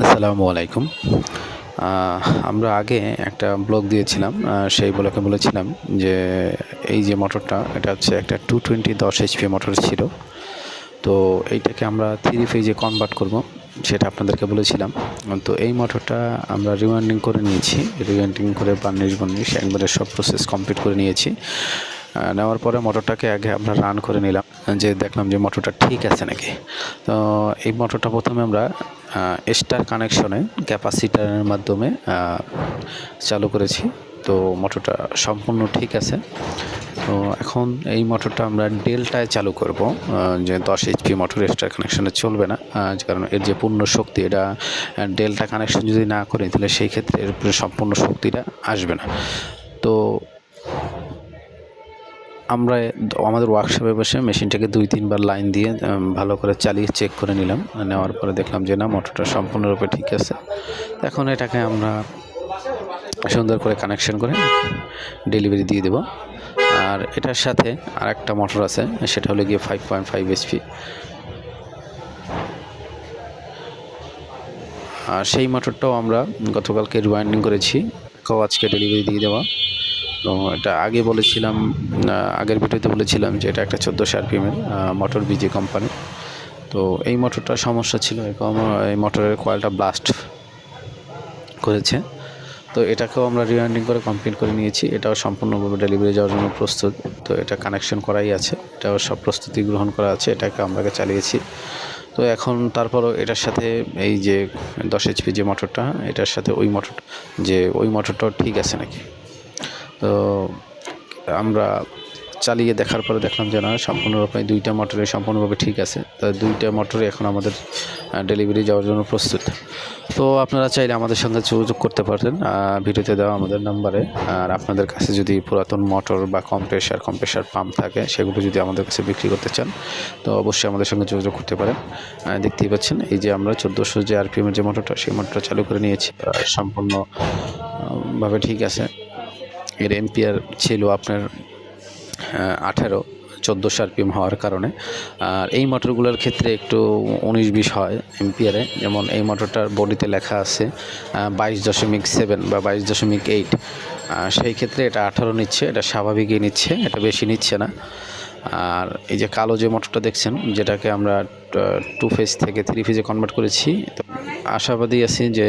আসসালামু আলাইকুম। আমরা আগে একটা ব্লগ দিয়েছিলাম। সেই ব্লগে বলেছিলাম যে এই যে মোটরটা এটা হচ্ছে একটা 220 10 এইচপি মোটর ছিল। তো এইটাকে আমরা 3 ফেজে কনভার্ট করব, সেটা আপনাদেরকে বলেছিলাম। তো এই মোটরটা আমরা রিওয়াইন্ডিং করে নিয়েছি। রিওয়াইন্ডিং করে বার্নিশ একবারে সব প্রসেস কমপ্লিট করে নিয়েছি। নেওয়ার পরে মোটরটাকে আগে আমরা রান করে নিলাম, যে দেখলাম যে মোটরটা ঠিক আছে নাকি। তো এই মোটরটা প্রথমে আমরা স্টার কানেকশনে ক্যাপাসিটারের মাধ্যমে চালু করেছি। তো মোটরটা সম্পূর্ণ ঠিক আছে। তো এখন এই মোটরটা আমরা ডেল্টায় চালু করব, যে 10 এইচপি মোটর স্টার কানেকশনে চলবে না, কারণ এর যে পূর্ণ শক্তি এটা ডেল্টা কানেকশন যদি না করি তাহলে সেই ক্ষেত্রে এর সম্পূর্ণ শক্তিটা আসবে না। তো আমরা আমাদের ওয়ার্কশপে বসে মেশিনটাকে 2-3 বার লাইন দিয়ে ভালো করে চালিয়ে চেক করে নিলাম। নেওয়ার পরে দেখলাম যে না, মোটরটা সম্পূর্ণরূপে ঠিক আছে। এখন এটাকে আমরা সুন্দর করে কানেকশন করে ডেলিভারি দিয়ে দেব। আর এটার সাথে আরেকটা মোটর আছে, সেটা হলো গিয়ে 5.5 এইচপি। আর সেই মোটরটাও আমরা গতকালকে রিওয়াইন্ডিং করেছি, আজকে ডেলিভারি দিয়ে দেওয়া। তো এটা আগে বলেছিলাম, আগের ভিডিওতে বলেছিলাম যে এটা একটা 1400 আরপিএমের মোটর, বিজে কোম্পানি। তো এই মোটরটার সমস্যা ছিল, এই মোটরের কয়েলটা ব্লাস্ট করেছে। তো এটাকেও আমরা রিওয়াইন্ডিং করে কমপ্লিট করে নিয়েছি। এটাও সম্পূর্ণভাবে ডেলিভারি যাওয়ার জন্য প্রস্তুত। তো এটা কানেকশন করাই আছে, এটাও সব প্রস্তুতি গ্রহণ করা আছে, এটাকে আমরা চালিয়েছি। তো এখন তারপরও এটার সাথে এই যে 10 এইচপি যে মোটরটা, এটার সাথে ওই মোটরটাও ঠিক আছে নাকি। তো আমরা চালিয়ে দেখার পরে দেখলাম যে না, সম্পূর্ণরূপে দুইটা মোটরে সম্পূর্ণভাবে ঠিক আছে। তো দুইটা মোটরে এখন আমাদের ডেলিভারি যাওয়ার জন্য প্রস্তুত। তো আপনারা চাইলে আমাদের সঙ্গে যোগাযোগ করতে পারেন ভিডিওতে দেওয়া আমাদের নাম্বারে। আর আপনাদের কাছে যদি পুরাতন মোটর বা কম্প্রেসার পাম্প থাকে, সেগুলো যদি আমাদের কাছে বিক্রি করতে চান তো অবশ্যই আমাদের সঙ্গে যোগাযোগ করতে পারেন। দেখতেই পাচ্ছেন এই যে আমরা 1400 যে আরপিএমের যে মোটরটা, সেই মোটরটা চালু করে নিয়েছি। সম্পূর্ণভাবে ঠিক আছে। এর এম্পিয়ার ছিল আপনার 18, 1400 আরপিএম হওয়ার কারণে। আর এই মোটরগুলোর ক্ষেত্রে একটু 19-20 হয় এম্পিয়ারে। যেমন এই মোটরটার বডিতে লেখা আছে 22.7 বা 22.8, সেই ক্ষেত্রে এটা 18 নিচ্ছে, এটা স্বাভাবিকই নিচ্ছে, এটা বেশি নিচ্ছে না। আর এই যে কালো যে মোটরটা দেখছেন, যেটাকে আমরা 2 ফেজ থেকে 3 ফেজে কনভার্ট করেছি, তো আশাবাদী আছি যে